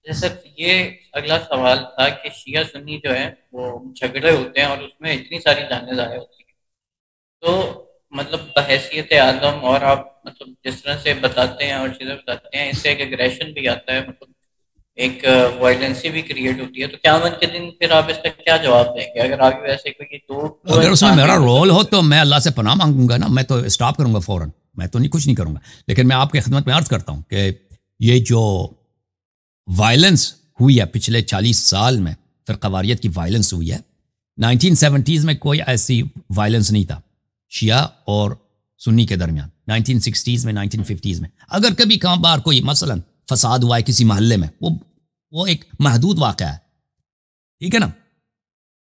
جیسا یہ اگلا سوال تھا کہ شیعہ سنی جو ہے وہ جھگڑے ہوتے ہیں اور اس میں اتنی ساری جانیں ضائع ہوتی ہیں، تو مطلب بحیثیت اعظم اور آپ مطلب جس طرح سے بتاتے ہیں اور چیزیں بتاتے ہیں، اس سے ایک اگریشن بھی آتا ہے، مطلب ایک وائلنسی بھی کریٹ ہوتی ہے، تو قیامت کے دن پھر آپ اس کا کیا جواب دیں گے اگر آپ ویسے کوئی دو اگر اس میں انسان میرا ایک دوسرے رول کو ہو تو میں اللہ سے پناہ مانگوں گا نا، میں تو اسٹاپ کروں گا فوراً، میں تو نہیں کچھ نہیں کروں گا. لیکن میں آپ کی خدمت میں عرض کرتا ہوں کہ یہ جو وائلنس ہوئی ہے پچھلے 40 سال میں، فرقہ واریت کی وائلنس ہوئی ہے، 1970s میں کوئی ایسی وائلنس نہیں تھا شیعہ اور سنی کے درمیان. 1960s میں، 1950s میں اگر کبھی کہاں بار کوئی مثلا فساد ہوا ہے کسی محلے میں، وہ ایک محدود واقعہ ہے، ٹھیک ہے نا.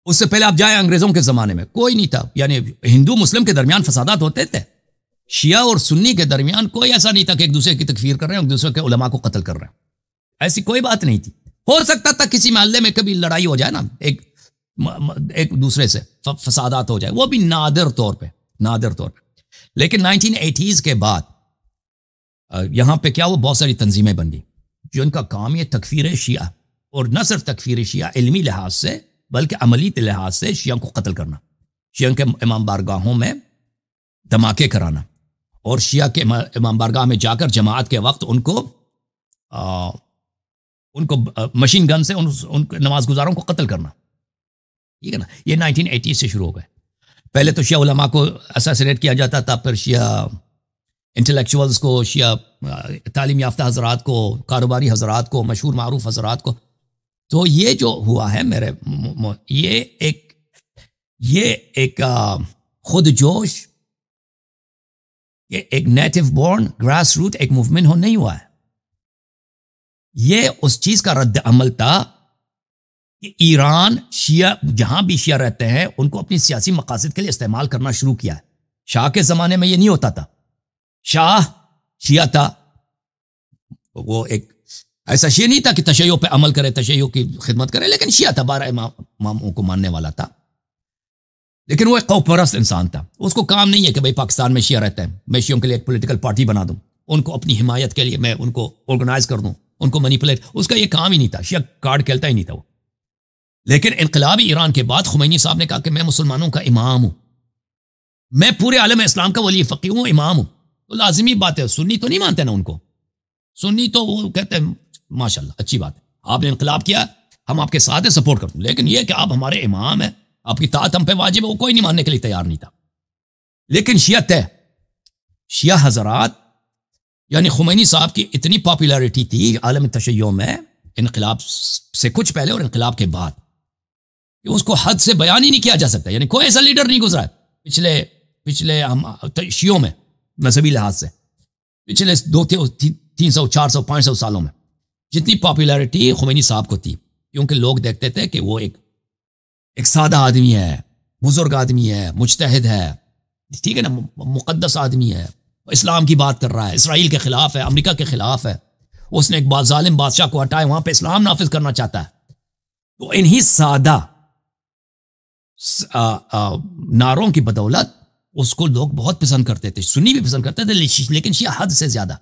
اس سے پہلے آپ جائیں انگریزوں کے زمانے میں کوئی نہیں تھا، یعنی ہندو مسلم کے درمیان فسادات ہوتے تھے، شیعہ اور سنی کے درمیان کوئی ایسا نہیں تھا کہ ایک دوسرے کی تکفیر کر رہے ہیں، ایک دوسرے کے علماء کو قتل کر رہے ہیں، ایسی کوئی بات نہیں تھی. ہو سکتا تھا کسی محلے میں کبھی لڑائی ہو جائے نا، ایک دوسرے سے فسادات ہو جائے، وہ بھی نادر طور پہ. لیکن 1980s کے بعد یہاں پہ کیا وہ بہت ساری تنظیمیں بن گئی جن کا کام یہ تکفیر شیعہ، اور نہ صرف تکفیر شیعہ علمی لحاظ سے بلکہ عملی لحاظ سے شیعہ کو قتل کرنا، شیعہ کے امام بارگاہوں میں دھماکے کرانا، اور شیعہ کے امام بارگاہ میں جا کر جماعت کے وقت ان کو مشین گن سے ان نماز گزاروں کو قتل کرنا، ٹھیک ہے نا. یہ 1980 سے شروع ہو گئے. پہلے تو شیعہ علماء کو اسیسینیٹ کیا جاتا تھا، پھر شیعہ انٹلیکچوئلز کو، شیعہ تعلیم یافتہ حضرات کو، کاروباری حضرات کو، مشہور معروف حضرات کو. تو یہ جو ہوا ہے یہ ایک خود جوش، یہ ایک نیٹو بورن گراس روٹ ایک موومنٹ نہیں ہوا ہے. یہ اس چیز کا رد عمل تھا کہ ایران شیعہ جہاں بھی شیعہ رہتے ہیں ان کو اپنی سیاسی مقاصد کے لیے استعمال کرنا شروع کیا ہے. شاہ کے زمانے میں یہ نہیں ہوتا تھا، شاہ شیعہ تھا، وہ ایک ایسا شیعہ نہیں تھا کہ تشیع پہ عمل کرے، تشیع کی خدمت کرے، لیکن شیعہ تھا، 12 اماموں کو ماننے والا تھا. لیکن وہ ایک قوم پرست انسان تھا، اس کو کام نہیں ہے کہ بھئی پاکستان میں شیعہ رہتے ہیں، میں شیعوں کے لیے ایک پولیٹیکل پارٹی بنا دوں، ان کو اپنی حمایت کے لیے میں ان کو آرگنائز کر دوں، ان کو مینیپولیٹ، اس کا یہ کام ہی نہیں تھا، شیعہ کارڈ کھیلتا ہی نہیں تھا وہ. لیکن انقلابی ایران کے بعد خمینی صاحب نے کہا کہ میں مسلمانوں کا امام ہوں، میں پورے عالم اسلام کا ولی فقیہ ہوں، امام ہوں. تو لازمی بات ہے، سنی تو نہیں مانتے نا ان کو، سنی تو وہ کہتے ہیں ماشاءاللہ اچھی بات ہے، آپ نے انقلاب کیا، ہم آپ کے ساتھ ہیں، سپورٹ کرتے ہیں، لیکن یہ کہ آپ ہمارے امام ہیں، آپ کی طاعت ہم پہ واجب ہے، وہ کوئی نہیں ماننے کے لیے تیار نہیں تھا. لیکن شیعہ حضرات، یعنی خمینی صاحب کی اتنی پاپولیرٹی تھی عالم تشیع میں انقلاب سے کچھ پہلے اور انقلاب کے بعد کہ اس کو حد سے بیان ہی نہیں کیا جا سکتا. یعنی کوئی ایسا لیڈر نہیں گزرا ہے پچھلے ہم شیعوں میں مذہبی لحاظ سے پچھلے 300 400 500 سالوں میں جتنی پاپولیرٹی خمینی صاحب کو تھی، کیونکہ لوگ دیکھتے تھے کہ وہ ایک سادہ آدمی ہے، بزرگ آدمی ہے، مجتہد ہے، ٹھیک ہے نا، مقدس آدمی ہے، اسلام کی بات کر رہا ہے، اسرائیل کے خلاف ہے، امریکہ کے خلاف ہے، اس نے ایک ظالم بادشاہ کو ہٹائے وہاں پہ اسلام نافذ کرنا چاہتا ہے. تو انہی سادہ نعروں کی بدولت اس کو لوگ بہت پسند کرتے تھے، سنی بھی پسند کرتے تھے، لیکن شیعہ حد سے زیادہ.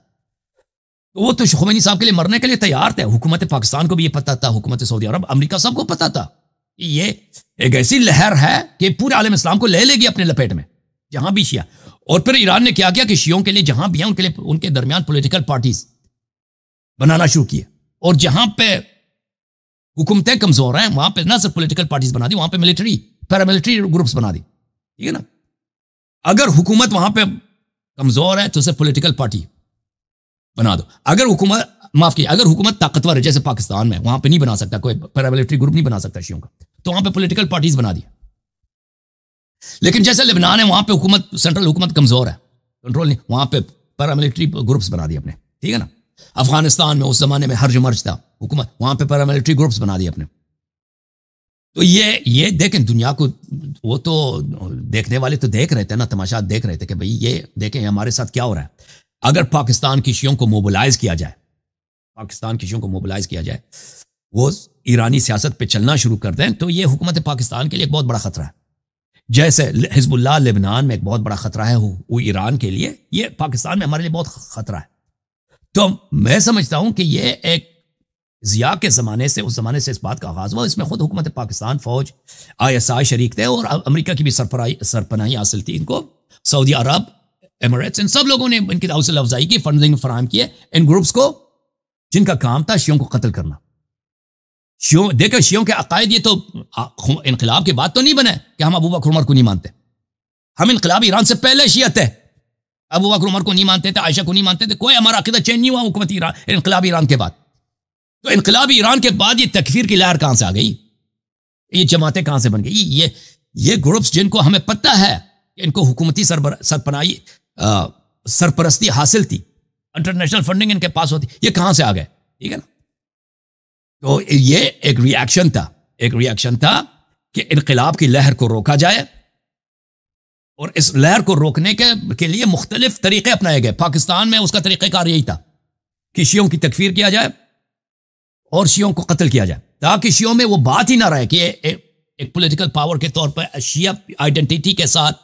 وہ تو خمینی صاحب کے لیے مرنے کے لیے تیار تھے. حکومت پاکستان کو بھی یہ پتا تھا، حکومت سعودی عرب، امریکہ سب کو پتا تھا یہ ایک ایسی لہر ہے کہ پورے عالم اسلام کو لے لے گی اپنے لپیٹ میں جہاں بھی شیعہ. اور پھر ایران نے کیا کہ شیعوں کے لیے جہاں بھی ہیں ان کے درمیان پولیٹیکل پارٹیز بنانا شروع کیے، اور جہاں پہ حکومتیں کمزور ہیں وہاں پہ نہ صرف پولیٹیکل پارٹیز بنا دی، وہاں پہ پیراملٹری گروپس بنا دی، ٹھیک ہے نا. اگر حکومت وہاں پہ کمزور ہے تو صرف پولیٹیکل پارٹی بنا دو. اگر حکومت طاقتور ہے جیسے پاکستان میں، وہاں پہ نہیں بنا سکتا کوئی پیراملٹری گروپ، نہیں بنا سکتا شیعوں کا، تو وہاں پہ پولیٹیکل پارٹیز بنا دی. لیکن جیسے لبنان ہے وہاں پہ سینٹرل حکومت کمزور ہے، کنٹرول نہیں، وہاں پہ پیراملٹری گروپس بنا دی اپنے، ٹھیک ہے نا. افغانستان میں اس زمانے میں ہرج مرج تھا حکومت، وہاں پہ پیراملٹری گروپس بنا دی اپنے. تو یہ دیکھیں دنیا کو، وہ تو دیکھنے والے تو دیکھ رہے تھے نا، تماشا دیکھ رہے تھے کہ بھئی یہ دیکھیں ہمارے ساتھ کیا ہو رہا ہے. اگر پاکستان کی شیعوں کو موبلائز کیا جائے، وہ ایرانی سیاست پہ چلنا شروع کر دیں، تو یہ حکومت پاکستان کے لیے ایک بہت بڑا خطرہ ہے. جیسے حزب اللہ لبنان میں ایک بہت بڑا خطرہ ہے وہ ایران کے لیے، یہ پاکستان میں ہمارے لیے بہت خطرہ ہے. تو میں سمجھتا ہوں کہ یہ ایک ضیاء کے زمانے سے، اس زمانے سے اس بات کا آغاز ہوا. اس میں خود حکومت پاکستان، فوج، ISI شریک تھے، اور امریکہ کی بھی سرپناہی حاصل تھی ان کو. سعودی عرب، ایمریٹس، ان سب لوگوں نے ان کی حوصلہ افزائی کی، فنڈنگ فراہم کیے ان گروپس کو جن کا کام تھا شیعوں کو قتل کرنا. دیکھو شیعوں کے عقائد یہ تو انقلاب کے بعد تو نہیں بنے کہ ہم ابو بکر عمر کو نہیں مانتے. ہم انقلاب ایران سے پہلے شیعہ تھے، ابو بکر عمر کو نہیں مانتے تھے، عائشہ کو نہیں مانتے تھے، کوئی ہمارا عقیدہ چینج نہیں ہوا حکومت ایران، انقلاب ایران کے بعد. تو انقلاب ایران کے بعد یہ تکفیر کی لہر کہاں سے آ گئی؟ یہ جماعتیں کہاں سے بن گئی؟ یہ گروپس جن کو ہمیں پتہ ہے کہ ان کو حکومتی سرپناہی سرپرستی حاصل تھی، انٹرنیشنل فنڈنگ ان کے پاس ہوتی، یہ کہاں سے آ گئے؟ ٹھیک ہے نا. تو یہ ایک ریاکشن تھا کہ انقلاب کی لہر کو روکا جائے، اور اس لہر کو روکنے کے لیے مختلف طریقے اپنائے گئے. پاکستان میں اس کا طریقہ کار یہی تھا کہ شیعوں کی تکفیر کیا جائے اور شیعوں کو قتل کیا جائے، تاکہ شیعوں میں وہ بات ہی نہ رہے کہ ایک پولیٹیکل پاور کے طور پر شیعہ آئیڈینٹیٹی کے ساتھ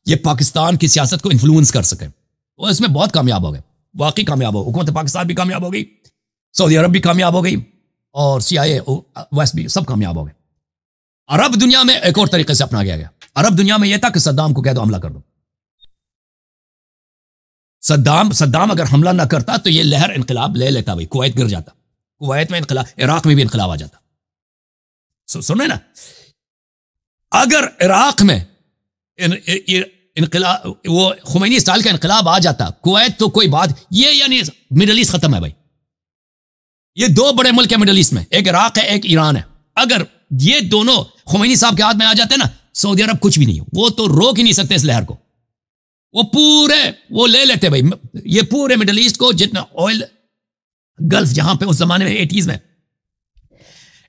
یہ پاکستان کی سیاست کو انفلوئنس کر سکے. وہ اس میں بہت کامیاب ہو گئے، واقعی کامیاب ہو. حکومت پاکستان بھی کامیاب ہو گئی، سعودی عرب بھی کامیاب ہو گئی، اور CIA ویسٹ بھی سب کامیاب ہو گئے. عرب دنیا میں ایک اور طریقے سے اپنا گیا. عرب دنیا میں یہ تھا کہ صدام کو کہہ دو حملہ کر دو. صدام اگر حملہ نہ کرتا تو یہ لہر انقلاب لے لیتا، بھائی کویت گر جاتا، کویت میں انقلاب، عراق میں بھی انقلاب آ جاتا. سنیں نا، اگر عراق میں انقلاب، وہ خمینی اسٹائل کا انقلاب آ جاتا، کویت تو کوئی بات، یہ یعنی مڈل ایسٹ ختم ہے بھائی. یہ دو بڑے ملک ہیں مڈل ایسٹ میں، ایک عراق ہے ایک ایران ہے. اگر یہ دونوں خمینی صاحب کے ہاتھ میں آ جاتے نا، سعودی عرب کچھ بھی نہیں، وہ تو روک ہی نہیں سکتے اس لہر کو. وہ لے لیتے بھائی یہ پورے مڈل ایسٹ کو، جتنا آئل گلف جہاں پہ اس زمانے میں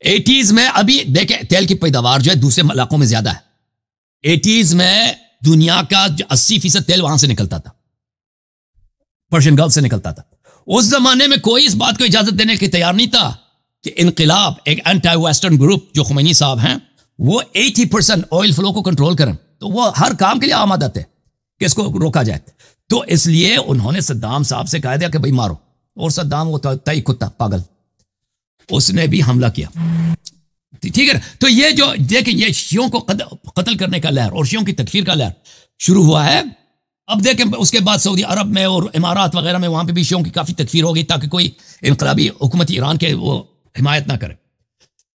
80s میں ابھی دیکھیں تیل کی پیداوار جو ہے دوسرے علاقوں میں زیادہ ہے. 80s میں دنیا کا 80% تیل وہاں سے نکلتا تھا، پرشین گلف سے نکلتا تھا. اس زمانے میں کوئی اس بات کو اجازت دینے کے تیار نہیں تھا کہ انقلاب، ایک اینٹی ویسٹرن گروپ جو خمینی صاحب ہیں، وہ 80% آئل فلو کو کنٹرول کریں. تو وہ ہر کام کے لیے آمادہ تھے کہ اس کو روکا جائے. تو اس لیے انہوں نے صدام صاحب سے کہا دیا کہ بھائی مارو، اور صدام وہ تئی کتا پاگل، اس نے بھی حملہ کیا. ٹھیک ہے. تو یہ جو دیکھیں یہ شیعوں کو قتل کرنے کا لہر اور شیعوں کی تکفیر کا لہر شروع ہوا ہے. اب دیکھیں اس کے بعد سعودی عرب میں اور امارات وغیرہ میں وہاں پہ بھی شیعوں کی کافی تکفیر ہو گئی تاکہ کوئی انقلابی حکومت ایران کے وہ حمایت نہ کرے.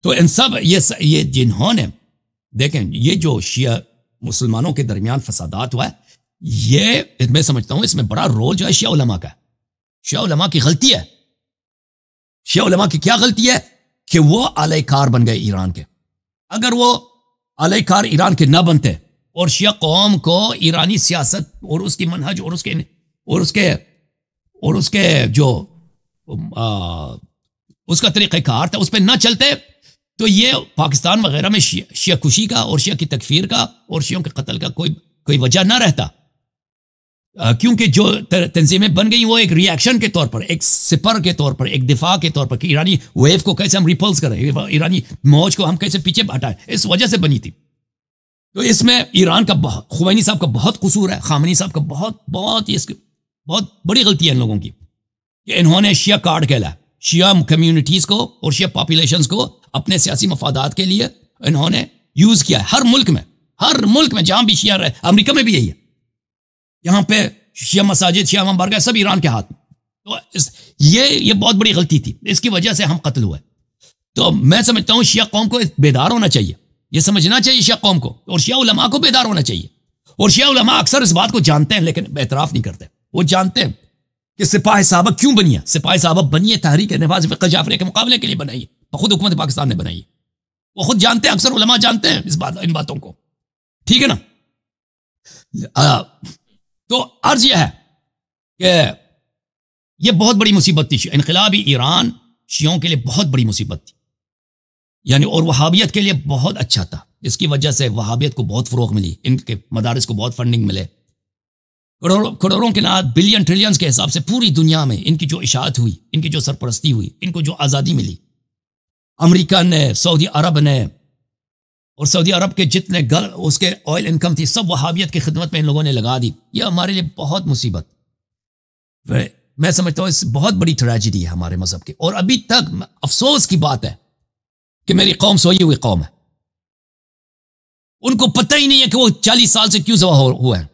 تو ان سب یہ جنہوں نے دیکھیں یہ جو شیعہ مسلمانوں کے درمیان فسادات ہوا ہے، یہ میں سمجھتا ہوں اس میں بڑا رول جو ہے شیعہ علماء کا ہے. شیعہ علماء کی غلطی ہے. شیعہ علماء کی کیا غلطی ہے کہ وہ اعلی کار بن گئے ایران کے. اگر وہ اعلی کار ایران کے نہ بنتے اور شیعہ قوم کو ایرانی سیاست اور اس کی منہج اور اس کے جو اس کا طریقہ کار تھا اس پہ نہ چلتے، تو یہ پاکستان وغیرہ میں شیعہ کشی کا اور شیعہ کی تکفیر کا اور شیعوں کے قتل کا کوئی وجہ نہ رہتا. کیونکہ جو تنظیمیں بن گئی وہ ایک ری ایکشن کے طور پر، ایک سپر کے طور پر، ایک دفاع کے طور پر کہ ایرانی ویو کو کیسے ہم ریپلس کریں، ایرانی موج کو ہم کیسے پیچھے ہٹائیں، اس وجہ سے بنی تھی. تو اس میں ایران کا خمینی صاحب کا بہت قصور ہے، خامنئی صاحب کا بہت بڑی غلطی ہے ان لوگوں کی کہ انہوں نے شیعہ کارڈ کھیلا، شیعہ کمیونٹیز کو اور شیعہ پاپولیشنز کو اپنے سیاسی مفادات کے لیے انہوں نے یوز کیا ہے. ہر ملک میں جہاں بھی شیعہ رہے، امریکہ میں بھی یہی ہے، یہاں پہ شیعہ مساجد، شیعہ ممبرگاہ سب ایران کے ہاتھ میں. تو یہ بہت بڑی غلطی تھی، اس کی وجہ سے ہم قتل ہوئے. تو میں سمجھتا ہوں شیعہ قوم کو بیدار ہونا چاہیے، یہ سمجھنا چاہیے شیعہ قوم کو، اور شیعہ علماء کو بیدار ہونا چاہیے. اور شیعہ علماء اکثر اس بات کو جانتے ہیں لیکن اعتراف نہیں کرتے. وہ جانتے ہیں کہ سپاہ صحابہ کیوں بنی ہے. سپاہ صحابہ بنی ہے تحریک نفاذ فقہ جعفریہ کے مقابلے کے لیے بنائی ہے، خود حکومت پاکستان نے بنائی ہے. وہ خود جانتے ہیں، اکثر علماء جانتے ہیں ان باتوں کو. ٹھیک ہے نا. تو عرض یہ ہے کہ یہ بہت بڑی مصیبت تھی. انقلابی ایران شیعوں کے لیے بہت بڑی مصیبت تھی، یعنی اور وہابیت کے لیے بہت اچھا تھا. اس کی وجہ سے وہابیت کو بہت فروغ ملی، ان کے مدارس کو بہت فنڈنگ ملے، کروڑوں کے نہ بلین ٹریلینز کے حساب سے پوری دنیا میں ان کی جو اشاعت ہوئی، ان کی جو سرپرستی ہوئی، ان کو جو آزادی ملی. امریکہ نے، سعودی عرب نے، اور سعودی عرب کے جتنے اس کے آئل انکم تھی سب وہابیت کی خدمت میں ان لوگوں نے لگا دی. یہ ہمارے لیے بہت مصیبت. میں سمجھتا ہوں اس بہت بڑی ٹریجڈی ہے ہمارے مذہب کی، اور ابھی تک افسوس کی بات ہے کہ میری قوم سوئی ہوئی قوم ہے، ان کو پتہ ہی نہیں ہے کہ وہ 40 سال سے کیوں ذبح ہوا ہے.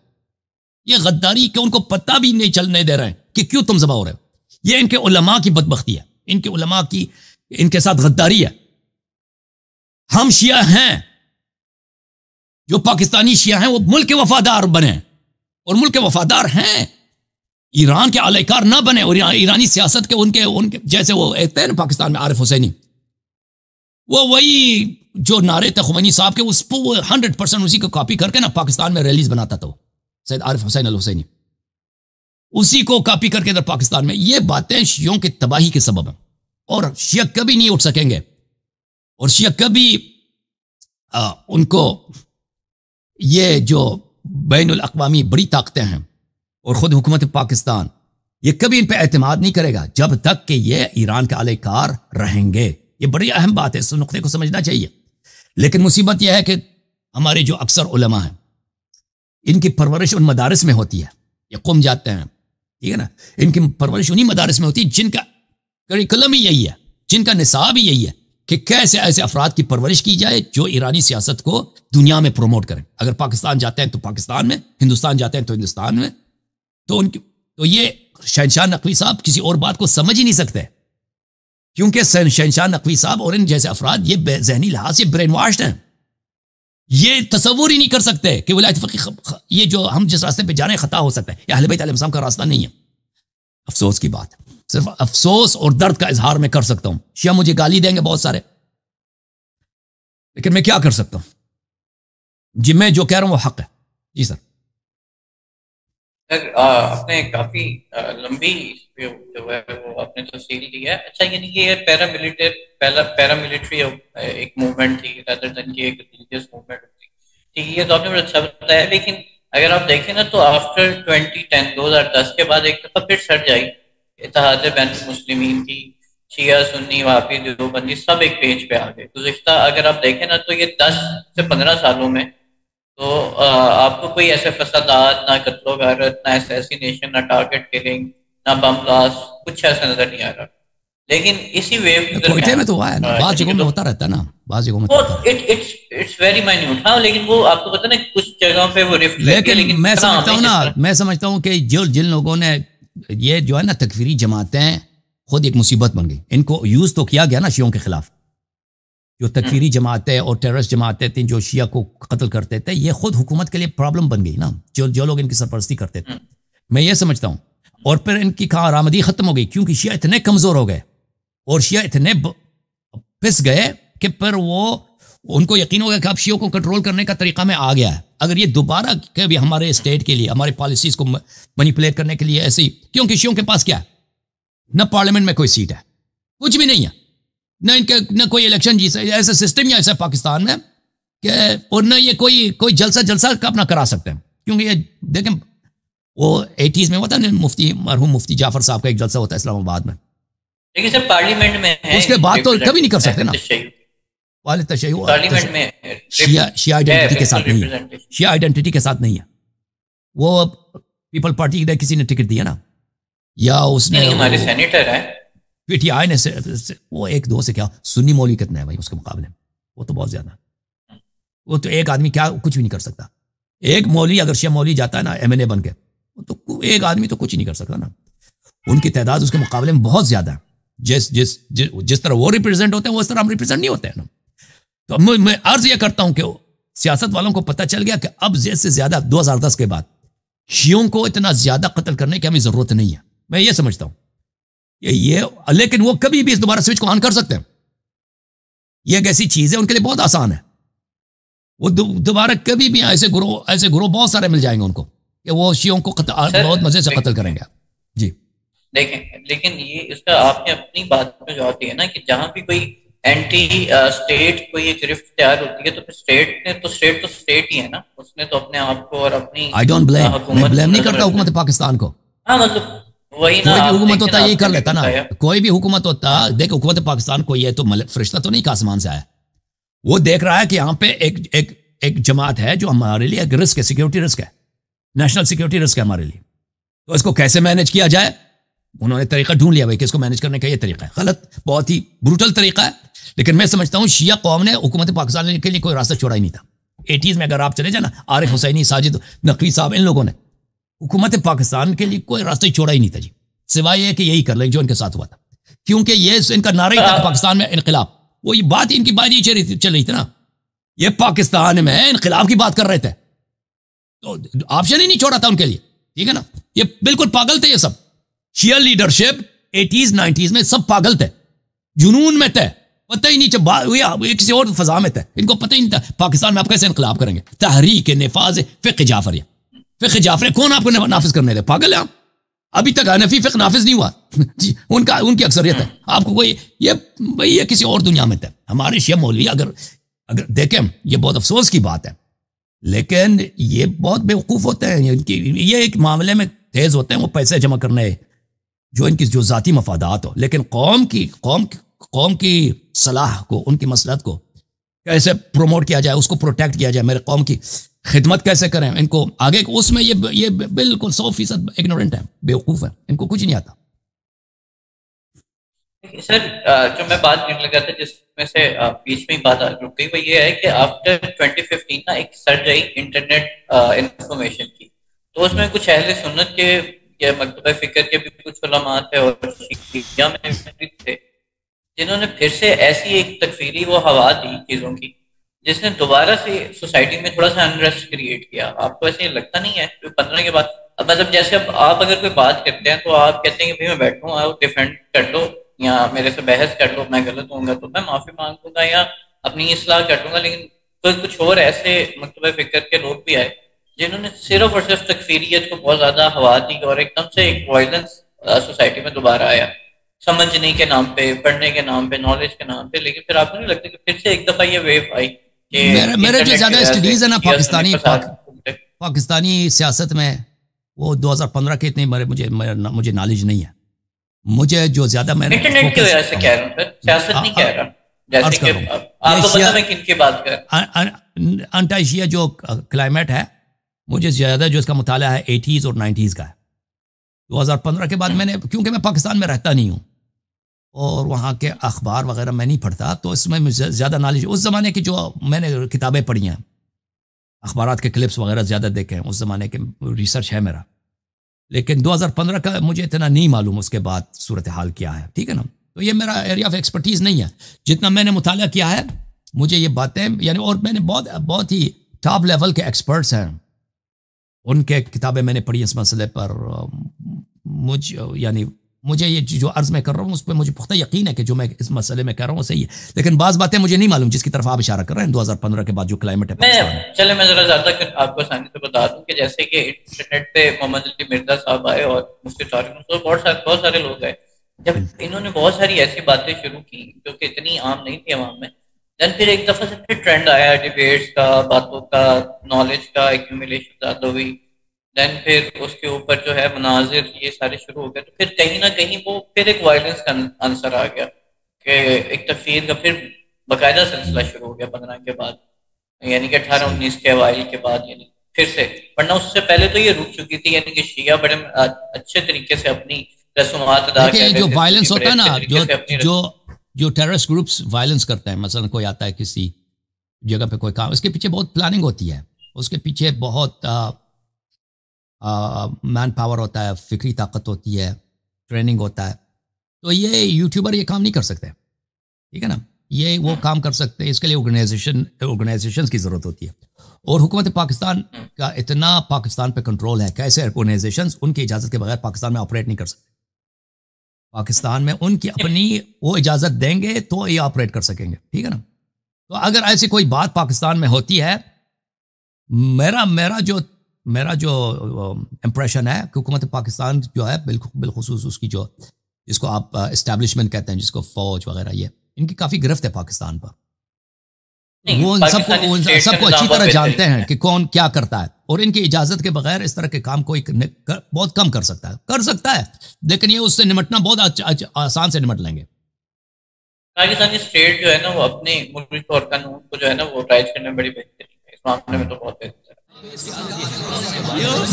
یہ غداری کہ ان کو پتہ بھی نہیں چلنے دے رہے ہیں کہ کیوں تم ذبح ہو رہے ہو. یہ ان کے علماء کی بدبختی ہے، ان کے علماء کی ان کے ساتھ غداری ہے. ہم شیعہ ہیں، جو پاکستانی شیعہ ہیں وہ ملک کے وفادار بنے، اور ملک کے وفادار ہیں، ایران کے اہلکار نہ بنے، اور ایرانی سیاست کے ان کے جیسے وہ ایک تھے نا پاکستان میں عارف حسینی، وہ وہی جو نعرے تھے خمینی صاحب کے، اس کو 100% اسی کو کاپی کر کے نا پاکستان میں ریلیز بناتا تھا وہ سید عارف حسین الحسینی، اسی کو کاپی کر کے ادھر پاکستان میں. یہ باتیں شیعوں کی تباہی کے سبب ہیں، اور شیعہ کبھی نہیں اٹھ سکیں گے، اور شیعہ کبھی ان کو یہ جو بین الاقوامی بڑی طاقتیں ہیں اور خود حکومت پاکستان، یہ کبھی ان پہ اعتماد نہیں کرے گا جب تک کہ یہ ایران کے اہلکار رہیں گے. یہ بڑی اہم بات ہے، اس نقطے کو سمجھنا چاہیے. لیکن مصیبت یہ ہے کہ ہمارے جو اکثر علماء ہیں، ان کی پرورش ان مدارس میں ہوتی ہے، یہ قوم جاتے ہیں، ٹھیک ہے نا، ان کی پرورش انہی مدارس میں ہوتی ہے جن کا کریکولم ہی یہی ہے، جن کا نصاب ہی یہی ہے کہ کیسے ایسے افراد کی پرورش کی جائے جو ایرانی سیاست کو دنیا میں پروموٹ کریں. اگر پاکستان جاتے ہیں تو پاکستان میں، ہندوستان جاتے ہیں تو ہندوستان میں. تو یہ شہنشاہ نقوی صاحب کسی اور بات کو سمجھ ہی نہیں سکتے، کیونکہ شہنشاہ نقوی صاحب اور ان جیسے افراد یہ ذہنی لحاظ سے برین واشڈ ہیں. یہ تصور ہی نہیں کر سکتے کہ ولایت فقیہ یہ جو ہم جس راستے پہ جانے خطا ہو سکتا ہے، یہ اہل بیت علیہ السلام کا راستہ نہیں ہے. افسوس کی بات ہے، صرف افسوس اور درد کا اظہار میں کر سکتا ہوں. شیعہ مجھے گالی دیں گے بہت سارے، لیکن میں کیا کر سکتا ہوں؟ جی میں جو کہہ رہا ہوں وہ حق ہے. جی سر. آپ نے کافی لمبی جو ہے وہ آپ نے تفصیل دی ہے. اچھا، یعنی کہ یہ پیراملٹری ایک موومنٹ تھی rather than کہ ایک ریلیجیس موومنٹ تھی. ٹھیک، یہ تو آپ نے بڑا اچھا بتایا. لیکن اگر آپ دیکھیں نا تو آفٹر 2010 کے بعد ایک دفعہ پھر سرج آئی اتحاد بین المسلمین کی، شیعہ سنی وہابی دیوبندی سب ایک پیج پہ آ گئے. گزشتہ اگر آپ دیکھیں نا تو یہ 10 سے 15 سالوں میں تو آپ کو کوئی ایسے فسادات، نہ قتل و غارت، نہ اسیسینیشن، نہ ٹارگٹ کلنگ، نہ بم بلاسٹ، کچھ ایسا نظر نہیں آ رہا. لیکن اسی ویو کوئٹے میں تو ہوا ہے نا، بعض جگہوں میں ہوتا رہتا ہے نا، بعض جگہوں میں اٹس ویری مائنیوٹ. ہاں، لیکن وہ آپ کو پتہ نا کچھ جگہوں پہ وہ رفٹ، لیکن میں سمجھتا ہوں کہ جن لوگوں نے یہ جو ہے نا تکفیری جماعتیں خود ایک مصیبت بن گئی، ان کو یوز تو کیا گیا نا شیعوں کے خلاف. جو تکفیری جماعتیں اور ٹیررسٹ جماعتیں تھیں جو شیعہ کو قتل کرتے تھے، یہ خود حکومت کے لیے پرابلم بن گئی نا، جو لوگ ان کی سرپرستی کرتے تھے. میں یہ سمجھتا ہوں. اور پھر ان کی کہاں آرامدی ختم ہو گئی، کیونکہ شیعہ اتنے کمزور ہو گئے اور شیعہ اتنے پس گئے کہ پھر وہ ان کو یقین ہو گیا کہ اب شیعوں کو کنٹرول کرنے کا طریقہ میں آ گیا ہے. اگر یہ دوبارہ کبھی ہمارے اسٹیٹ کے لیے، ہماری پالیسیز کو مینیپولیٹ کرنے کے لیے ایسی، کیونکہ شیعوں کے پاس کیا ہے، نہ پارلیمنٹ میں کوئی سیٹ ہے، کچھ بھی نہیں ہے، نہ ان کے نہ کوئی الیکشن جیسا ایسا سسٹم یا ایسا پاکستان میں کہ، اور نہ یہ کوئی جلسہ اپنا کرا سکتے ہیں. کیونکہ یہ دیکھیں وہ 80s میں ہوتا ہے نا، مرحوم مفتی جعفر صاحب کا ایک جلسہ ہوتا ہے اسلام آباد میں، لیکن سر پارلیمنٹ میں ہے، اس کے بعد تو کبھی نہیں کر سکتے نا. والد تشیع پارلیمنٹ میں شیعہ آئیڈینٹی کے ساتھ نہیں ہے، شیعہ آئیڈینٹی کے ساتھ نہیں ہے. وہ پیپل پارٹی نے کسی نے ٹکٹ دیا نا، یا اس نے ہمارے سینیٹر ہیں پی ٹی آئی نے وہ ایک دو سے کیا سنی مولوی کتنا ہے بھائی اس کے مقابلے میں، وہ تو بہت زیادہ. وہ تو ایک آدمی کیا کچھ بھی نہیں کر سکتا. ایک مولوی اگر شیعہ مولوی جاتا ہے نا ایم این اے بن کے، تو ایک آدمی تو کچھ نہیں کر سکتا نا. ان کی تعداد اس کے مقابلے میں بہت زیادہ ہے. جس طرح وہ ریپرزینٹ ہوتے ہیں وہ اس طرح ہم ریپرزینٹ نہیں ہوتے ہیں نا. تو میں عرض یہ کرتا ہوں کہ سیاست والوں کو پتہ چل گیا کہ اب زیادہ سے زیادہ 2010 کے بعد شیعوں کو اتنا زیادہ قتل کرنے کی ہمیں ضرورت نہیں ہے. میں یہ سمجھتا ہوں لیکن وہ کبھی بھی اس دوبارہ سوئچ کو آن کر سکتے ہیں. یہ ایک ایسی چیز ہے ان کے لیے بہت آسان ہے. وہ دوبارہ کبھی بھی ایسے گروہ بہت سارے مل جائیں گے ان کو کہ وہ شیعوں کو بہت مزے سے قتل کریں گے. جی لیکن یہ اس کا آپ نے اپنی بات پہ جواب دیا نا کہ جہاں بھی کوئی اینٹی اسٹیٹ کوئی ایک گرفت تیار ہوتی ہے تو پھر اسٹیٹ ہی ہے نا، اس نے تو اپنے آپ کو اور اپنی میں بلیم نہیں کرتا حکومت پاکستان کو. ہاں مطلب وہی نا، کوئی بھی حکومت ہوتا یہی کر لیتا نا، کوئی بھی حکومت ہوتا. دیکھ حکومت پاکستان کو یہ تو فرشتہ تو نہیں کہ آسمان سے آیا. وہ دیکھ رہا ہے کہ یہاں پہ ایک جماعت ہے جو ہمارے لیے ایک رسک ہے، سیکیورٹی رسک ہے، نیشنل سیکیورٹی رسک ہے ہمارے لیے. تو اس کو کیسے مینج کیا جائے، انہوں نے طریقہ ڈھونڈ لیا بھائی کہ اس کو مینج کرنے کا یہ طریقہ ہے. غلط, بہت ہی بروٹل طریقہ ہے. لیکن میں سمجھتا ہوں شیعہ قوم نے حکومت پاکستان کے لیے کوئی راستہ چھوڑا ہی نہیں تھا. 80s میں اگر آپ چلے جائیں نا, عارف حسینی, ساجد نقوی صاحب, ان لوگوں نے حکومت پاکستان کے لیے کوئی راستہ چھوڑا ہی نہیں تھا جی, سوائے یہ کہ یہی کر لیں جو ان کے ساتھ ہوا تھا. کیونکہ یہ ان کا نعرہ ہی تھا کہ پاکستان میں انقلاب. وہ یہ بات ان کی بات یہ چل رہی تھی نا, یہ پاکستان میں انقلاب کی بات کر رہے تھے, تو آپشن ہی نہیں چھوڑا تھا ان کے لیے. ٹھیک ہے نا, یہ بالکل پاگل تھے. یہ سب شیعہ لیڈرشپ 80s 90s میں سب پاگل تھے, جنون میں تھے, پتہ ہی نہیں, کسی اور فضا میں تھے. ان کو پتہ ہی نہیں تھا پاکستان میں آپ کیسے انقلاب کریں گے. تحریک نفاذ فقہ جعفریہ, فقہ جعفریہ کون آپ کو نافذ کرنے دے؟ پاگل ہے آپ. ابھی تک حنفی فقہ نافذ نہیں ہوا جی, ان کی اکثریت ہے. آپ کو کوئی یہ کسی اور دنیا میں تھے. ہمارے شیعہ مولوی اگر دیکھیں, یہ بہت افسوس کی بات ہے, لیکن یہ بہت بیوقوف ہوتے ہیں. یہ ایک معاملے میں تیز ہوتے ہیں, وہ پیسے جمع کرنے جو ان کی جو ذاتی مفادات ہو, لیکن قوم کی صلاح کو, ان کی مصلحت کو کیسے پروموٹ کیا جائے, اس کو پروٹیکٹ کیا جائے, میرے قوم کی خدمت کیسے کریں, ان کو آگے اس میں یہ بالکل 100% اگنورنٹ ہے, بیوقوف ہے, ان کو کچھ نہیں آتا. سر جو میں بات کرنے لگا تھا, جس میں سے بیچ میں ہی بات رک گئی, وہ یہ ہے کہ آفٹر 2015 نا ایک سرج آئی انٹرنیٹ انفارمیشن کی. تو اس میں کچھ اہل سنت کے یا مکتبہ فکر کے بھی کچھ علماء تھے اور شیعہ میں بھی تھے, جنہوں نے پھر سے ایسی ایک تکفیری وہ ہوا دی چیزوں کی, جس نے دوبارہ سے سوسائٹی میں تھوڑا سا انریسٹ کریٹ کیا. آپ کو ایسے لگتا نہیں ہے 15 کے بعد, مطلب جیسے اب آپ اگر کوئی بات کرتے ہیں تو آپ کہتے ہیں کہ میں بیٹھوں, آپ ڈیفینڈ کر لو یا میرے سے بحث کر لو, میں غلط ہوں گا تو میں معافی مانگ لوں گا یا اپنی اصلاح کر لوں گا. لیکن کچھ اور ایسے مکتبہ فکر کے لوگ بھی آئے جنہوں نے صرف اور صرف تکفیریت کو بہت زیادہ ہوا دی, اور ایک دم سے ایک وائلنس سوسائٹی میں دوبارہ آیا, سمجھنے کے نام پہ, پڑھنے کے نام پہ, نالج کے نام پہ. لیکن پھر آپ کو نہیں لگتا کہ پھر سے ایک دفعہ یہ ویو آئی کہ میرے جو زیادہ اسٹڈیز ہیں نا پاکستانی سیاست میں, وہ 2015 کے اتنے مجھے نالج نہیں ہے. مجھے جو زیادہ میں نے انٹرنیٹ کی وجہ سے کہہ رہا ہوں سر, سیاست نہیں کہہ رہا, جیسے کہ آپ کو پتہ میں کن کی بات کر رہا ہوں. انٹا ایشیا جو کلائمیٹ ہے, مجھے زیادہ جو اس کا مطالعہ ہے 80s اور 90s کا ہے. 2015 کے بعد میں نے, کیونکہ میں پاکستان میں رہتا نہیں ہوں اور وہاں کے اخبار وغیرہ میں نہیں پڑھتا, تو اس میں مجھے زیادہ نالج, اس زمانے کی جو میں نے کتابیں پڑھی ہیں, اخبارات کے کلپس وغیرہ زیادہ دیکھے ہیں, اس زمانے کے ریسرچ ہے میرا. لیکن 2015 کا مجھے اتنا نہیں معلوم اس کے بعد صورتحال کیا ہے. ٹھیک ہے نا, تو یہ میرا ایریا آف ایکسپرٹیز نہیں ہے. جتنا میں نے مطالعہ کیا ہے مجھے یہ باتیں, یعنی اور میں نے بہت ہی ٹاپ لیول کے ایکسپرٹس ہیں, ان کے کتابیں میں نے پڑھی اس مسئلے پر. مجھے یہ جو عرض میں کر رہا ہوں اس پہ مجھے پختہ یقین ہے کہ جو میں اس مسئلے میں کہہ رہا ہوں وہ صحیح ہے. لیکن بعض باتیں مجھے نہیں معلوم جس کی طرف آپ اشارہ کر رہے ہیں 2015 کے بعد جو کلائمیٹ ہے. چلے میں ذرا زیادہ آپ کو آسانی سے بتا دوں کہ جیسے کہ انٹرنیٹ پہ محمد علی مرزا صاحب آئے اور مفتی طارق, بہت سارے لوگ آئے. جب انہوں نے بہت ساری ایسی باتیں شروع کی جو کہ اتنی عام نہیں تھی عوام میں, دین پھر ایک دفعہ سے پھر ٹرینڈ آیا ڈیبیٹس کا, باتوں کا, نالج کا ایکیومولیشن زیادہ ہوئی. دین پھر اس کے اوپر جو ہے مناظر یہ سارے شروع ہو گئے. تو پھر کہیں نہ کہیں وہ پھر ایک وائلنس کا آنسر آ گیا کہ ایک تکفیر کا پھر باقاعدہ سلسلہ شروع ہو گیا 15 کے بعد, یعنی کہ 18-19 کے اوائل کے بعد, یعنی پھر سے. ورنہ اس سے پہلے تو یہ رک چکی تھی, یعنی کہ شیعہ بڑے اچھے طریقے سے اپنی رسومات ادا کر رہے تھے. جو وائلنس ہوتا ہے نا, جو ٹیررسٹ گروپس وائلنس کرتے ہیں, مثلا کوئی آتا ہے کسی جگہ پہ کوئی کام, اس کے پیچھے بہت پلاننگ ہوتی ہے, اس کے پیچھے بہت مین پاور ہوتا ہے, فکری طاقت ہوتی ہے, ٹریننگ ہوتا ہے. تو یہ یوٹیوبر یہ کام نہیں کر سکتے. ٹھیک ہے نا, یہ وہ کام کر سکتے ہیں, اس کے لیے آرگنائزیشنز کی ضرورت ہوتی ہے. اور حکومت پاکستان کا اتنا پاکستان پہ کنٹرول ہے کہ ایسے آرگنائزیشنز ان کی اجازت کے بغیر پاکستان میں آپریٹ نہیں کر سکتے. پاکستان میں ان کی اپنی وہ اجازت دیں گے تو یہ آپریٹ کر سکیں گے. ٹھیک ہے نا, تو اگر ایسی کوئی بات پاکستان میں ہوتی ہے, میرا جو امپریشن ہے کہ حکومت پاکستان جو ہے بالخصوص اس کی جو جس کو آپ اسٹیبلشمنٹ کہتے ہیں, جس کو فوج وغیرہ, یہ ان کی کافی گرفت ہے پاکستان پر. وہ سب کو اچھی طرح جانتے ہیں کہ کون کیا کرتا ہے, اور ان کی اجازت کے بغیر اس طرح کے کام کوئی بہت کم کر سکتا ہے. لیکن یہ اس سے نمٹنا بہت آسان سے نمٹ لیں گے. پاکستانی اسٹیٹ جو ہے نا وہ اپنے ملک اور قانون کو جو ہے نا وہ رائج کرنے میں بڑی بہترین ہے, اس معاملے میں تو بہت بہتر ہے.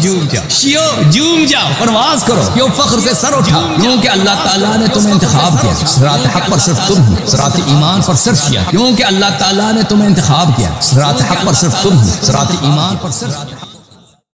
جھوم جاؤ شیعو، جھوم جاؤ، پرواز کرو، کیوں فخر سے سر اٹھا، کیونکہ اللہ تعالیٰ نے تمہیں انتخاب کیا، صراط حق پر صرف تم ہو، صراط ایمان پر صرف شیعہ، کیونکہ اللہ تعالیٰ نے تمہیں انتخاب کیا، صراط حق پر صرف تم ہو، صراط ایمان پر صرف